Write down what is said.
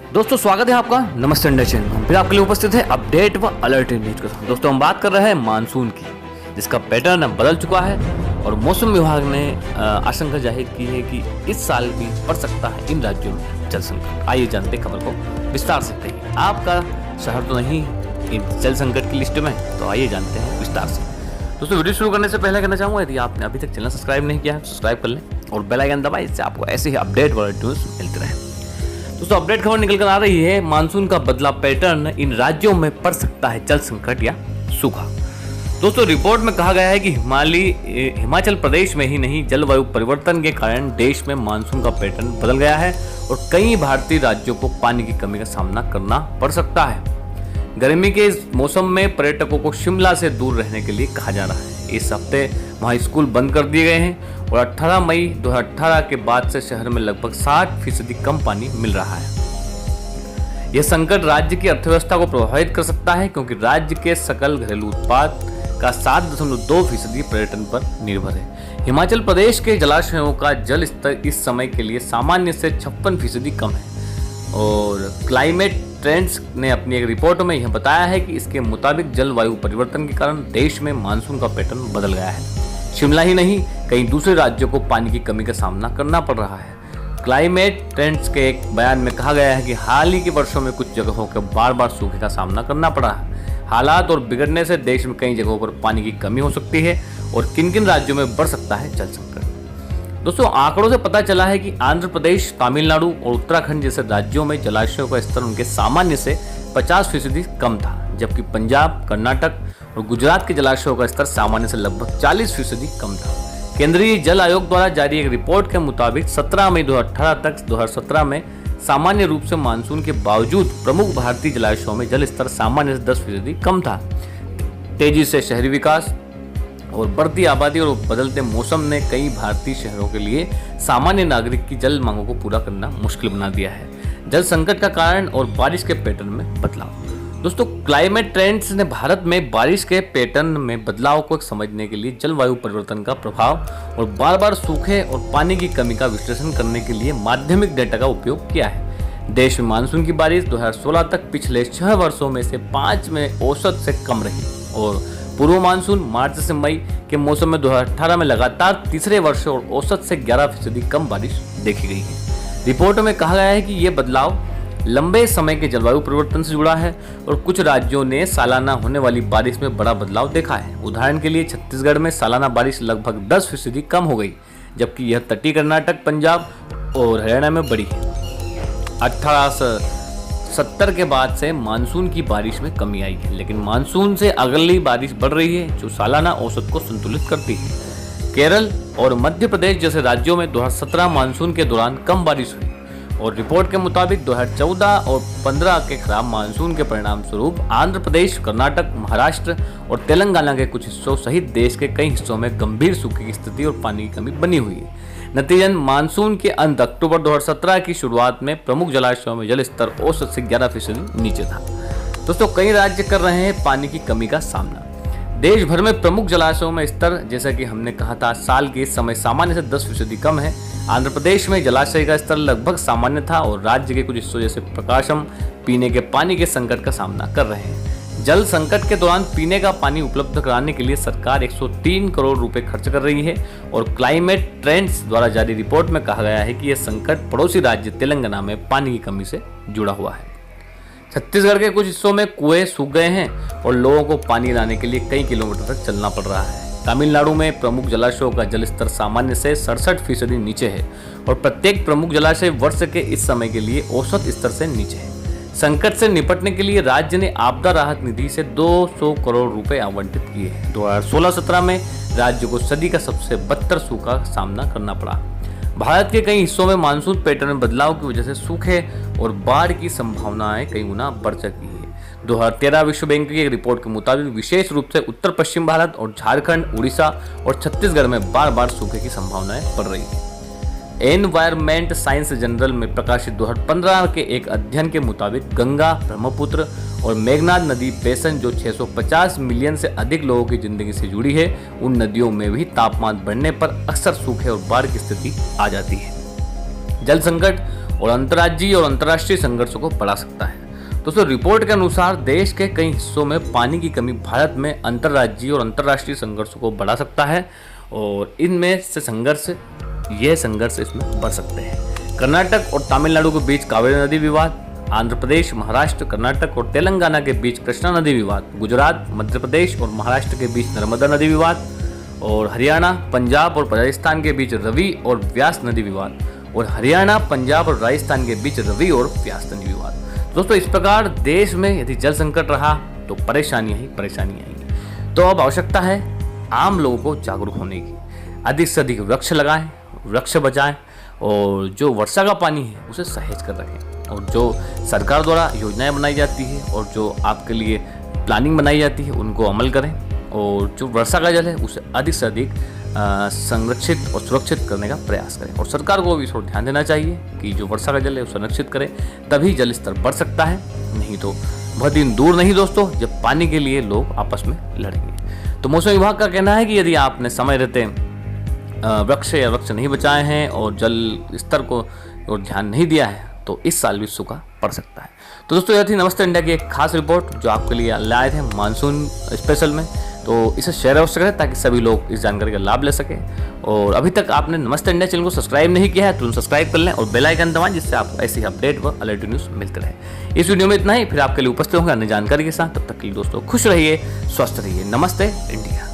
दोस्तों स्वागत है आपका नमस्ते इंडिया चैनल में। फिर आपके लिए उपस्थित है अपडेट व अलर्ट न्यूज के साथ। दोस्तों हम बात कर रहे हैं मानसून की, जिसका पैटर्न अब बदल चुका है और मौसम विभाग ने आशंका जाहिर की है कि इस साल भी पड़ सकता है इन राज्यों में जल संकट। आइए जानते हैं खबर को विस्तार से। कहिए आपका शहर तो नहीं इन जल संकट की लिस्ट में, तो आइए जानते हैं विस्तार से। दोस्तों वीडियो शुरू करने से पहले कहना चाहूँगा, यदि आपने अभी तक चैनल सब्सक्राइब नहीं किया है सब्सक्राइब कर लें और बेल आइकन दबाएं, इससे आपको ऐसे ही अपडेट व न्यूज मिलते रहे। दोस्तों अपडेट खबर निकल कर आ रही है, मानसून का बदला पैटर्न, इन राज्यों में पड़ सकता है जल संकट या सूखा। दोस्तों रिपोर्ट में कहा गया है कि हिमाचल प्रदेश में ही नहीं, जलवायु परिवर्तन के कारण देश में मानसून का पैटर्न बदल गया है और कई भारतीय राज्यों को पानी की कमी का सामना करना पड़ सकता है। गर्मी के इस मौसम में पर्यटकों को शिमला से दूर रहने के लिए कहा जा रहा है। इस हफ्ते वहाँ स्कूल बंद कर दिए गए हैं और 18 मई 2018 के बाद से शहर में लगभग 60% कम पानी मिल रहा है। यह संकट राज्य की अर्थव्यवस्था को प्रभावित कर सकता है, क्योंकि राज्य के सकल घरेलू उत्पाद का 7.2% पर्यटन पर निर्भर है। हिमाचल प्रदेश के जलाशयों का जल स्तर इस समय के लिए सामान्य से 56% कम है और क्लाइमेट ट्रेंड्स ने अपनी एक रिपोर्ट में यह बताया है कि इसके मुताबिक जलवायु परिवर्तन के कारण देश में मानसून का पैटर्न बदल गया है। शिमला ही नहीं, कई दूसरे राज्यों को पानी की कमी का सामना करना पड़ रहा है। क्लाइमेट ट्रेंड्स के एक बयान में कहा गया है कि हाल ही के वर्षों में कुछ जगहों को बार बार सूखे का सामना करना पड़ा है। हालात और बिगड़ने से देश में कई जगहों पर पानी की कमी हो सकती है और किन किन राज्यों में बढ़ सकता है जल संकट। दोस्तों आंकड़ों से पता चला है कि आंध्र प्रदेश, तमिलनाडु और उत्तराखंड जैसे राज्यों में जलाशयों का स्तर उनके सामान्य से 50% कम था, जबकि पंजाब, कर्नाटक और गुजरात के जलाशयों का स्तर सामान्य से लगभग 40% कम था। केंद्रीय जल आयोग द्वारा जारी एक रिपोर्ट के मुताबिक 17 मई 2018 तक 2017 में सामान्य रूप से मानसून के बावजूद प्रमुख भारतीय जलाशयों में जल स्तर सामान्य से 10% कम था। तेजी से शहरी विकास और बढ़ती आबादी और बदलते मौसम ने कई भारतीय शहरों के लिए सामान्य नागरिक की जल मांगों को पूरा करना मुश्किल बना दिया है। जल संकट का कारण और बारिश के पैटर्न में बदलाव। दोस्तों क्लाइमेट ट्रेंड्स ने भारत में बारिश के पैटर्न में बदलाव को समझने के लिए जलवायु परिवर्तन का प्रभाव और बार बार सूखे और पानी की कमी का विश्लेषण करने के लिए माध्यमिक डेटा का उपयोग किया है। देश में मानसून की बारिश 2016 तक पिछले 6 वर्षों में से 5 में औसत से कम रही और पूर्व मानसून मार्च से मई के मौसम में 2018 में लगातार तीसरे वर्ष और औसत से 11% कम बारिश देखी गई है। रिपोर्ट में कहा गया है कि ये बदलाव लंबे समय के जलवायु परिवर्तन से जुड़ा है और कुछ राज्यों ने सालाना होने वाली बारिश में बड़ा बदलाव देखा है। उदाहरण के लिए छत्तीसगढ़ में सालाना बारिश लगभग 10% कम हो गई, जबकि यह तटीय कर्नाटक, पंजाब और हरियाणा में बढ़ी है। 1870 के बाद से मानसून की बारिश में कमी आई है, लेकिन मानसून से अगली बारिश बढ़ रही है, जो सालाना औसत को संतुलित करती है। केरल और मध्य प्रदेश जैसे राज्यों में 2017 मानसून के दौरान कम बारिश हुई और रिपोर्ट के मुताबिक 2014 और 15 के खराब मानसून के परिणाम स्वरूप आंध्र प्रदेश, कर्नाटक, महाराष्ट्र और तेलंगाना के कुछ हिस्सों सहित देश के कई हिस्सों में गंभीर सूखे की स्थिति और पानी की कमी बनी हुई है। नतीजन मानसून के अंत अक्टूबर 2017 की शुरुआत में प्रमुख जलाशयों में जल स्तर औसत से 11% नीचे था। दोस्तों कई राज्य कर रहे हैं पानी की कमी का सामना। देश भर में प्रमुख जलाशयों में स्तर, जैसा कि हमने कहा था, साल के इस समय सामान्य से 10% कम है। आंध्र प्रदेश में जलाशय का स्तर लगभग सामान्य था और राज्य के कुछ हिस्सों जैसे प्रकाशम पीने के पानी के संकट का सामना कर रहे हैं। जल संकट के दौरान पीने का पानी उपलब्ध कराने के लिए सरकार 103 करोड़ रुपए खर्च कर रही है और क्लाइमेट ट्रेंड्स द्वारा जारी रिपोर्ट में कहा गया है कि यह संकट पड़ोसी राज्य तेलंगाना में पानी की कमी से जुड़ा हुआ है। छत्तीसगढ़ के कुछ हिस्सों में कुएं सूख गए हैं और लोगों को पानी लाने के लिए कई किलोमीटर तक चलना पड़ रहा है। तमिलनाडु में प्रमुख जलाशयों का जल स्तर सामान्य से 67% नीचे है और प्रत्येक प्रमुख जलाशय वर्ष के इस समय के लिए औसत स्तर से नीचे है। संकट से निपटने के लिए राज्य ने आपदा राहत निधि से 200 करोड़ रुपए आवंटित किए हैं। 2016-17 में राज्य को सदी का सबसे बदतर सूखा का सामना करना पड़ा। भारत के कई हिस्सों में मानसून पैटर्न में बदलाव की वजह से सूखे और बाढ़ की संभावनाएं कई गुना बढ़ चुकी है। 2013 विश्व बैंक की एक रिपोर्ट के मुताबिक विशेष रूप से उत्तर पश्चिम भारत और झारखंड, उड़ीसा और छत्तीसगढ़ में बार बार सूखे की संभावनाएं बढ़ रही है। एनवायरमेंट साइंस जर्नल में प्रकाशित 2015 के एक अध्ययन के मुताबिक गंगा, ब्रह्मपुत्र और मेघनाद नदी बेसन, जो 650 मिलियन से अधिक लोगों की जिंदगी से जुड़ी है, उन नदियों में भी तापमान बढ़ने पर अक्सर सूखे और बाढ़ की स्थिति आ जाती है। जल संकट और अंतर्राज्यीय और अंतर्राष्ट्रीय संघर्षों को बढ़ा सकता है। दोस्तों रिपोर्ट के अनुसार देश के कई हिस्सों में पानी की कमी भारत में अंतर्राज्यीय और अंतर्राष्ट्रीय संघर्षों को बढ़ा सकता है और इनमें से संघर्ष इसमें बढ़ सकते हैं। कर्नाटक और तमिलनाडु के बीच कावेरी नदी विवाद, आंध्र प्रदेश, महाराष्ट्र, कर्नाटक और तेलंगाना के बीच कृष्णा नदी विवाद, गुजरात, मध्य प्रदेश और महाराष्ट्र के बीच नर्मदा नदी विवाद, और हरियाणा, पंजाब और राजस्थान के बीच रवि और व्यास नदी विवाद, और हरियाणा, पंजाब और राजस्थान के बीच रवि और व्यास नदी विवाद। दोस्तों इस प्रकार देश में यदि जल संकट रहा तो परेशानियां ही परेशानियां आएंगी। तो अब आवश्यकता है आम लोगों को जागरूक होने की। अधिक से अधिक वृक्ष लगाएं, वृक्ष बचाएं और जो वर्षा का पानी है उसे सहेज कर रखें। और जो सरकार द्वारा योजनाएं बनाई जाती है और जो आपके लिए प्लानिंग बनाई जाती है उनको अमल करें और जो वर्षा का जल है उसे अधिक से अधिक संरक्षित और सुरक्षित करने का प्रयास करें। और सरकार को भी थोड़ा ध्यान देना चाहिए कि जो वर्षा का जल है उसे संरक्षित करें, तभी जल स्तर बढ़ सकता है। नहीं तो बहुत दिन दूर नहीं दोस्तों जब पानी के लिए लोग आपस में लड़ेंगे। तो मौसम विभाग का कहना है कि यदि आपने समय रहते वृक्ष नहीं बचाए हैं और जल स्तर को और ध्यान नहीं दिया है तो इस साल भी सूखा पड़ सकता है। तो दोस्तों यह थी नमस्ते इंडिया की एक खास रिपोर्ट जो आपके लिए लाए थे मानसून स्पेशल में। तो इसे शेयर अवश्य करें ताकि सभी लोग इस जानकारी का लाभ ले सकें। और अभी तक आपने नमस्ते इंडिया चैनल को सब्सक्राइब नहीं किया है तो सब्सक्राइब कर लें और बेल आइकन दबाएं जिससे आपको ऐसी अपडेट व अलर्ट न्यूज़ मिलते रहे। इस वीडियो में इतना ही, फिर आपके लिए उपस्थित होंगे अन्य जानकारी के साथ। तब तक के लिए दोस्तों खुश रहिए, स्वस्थ रहिए। नमस्ते इंडिया।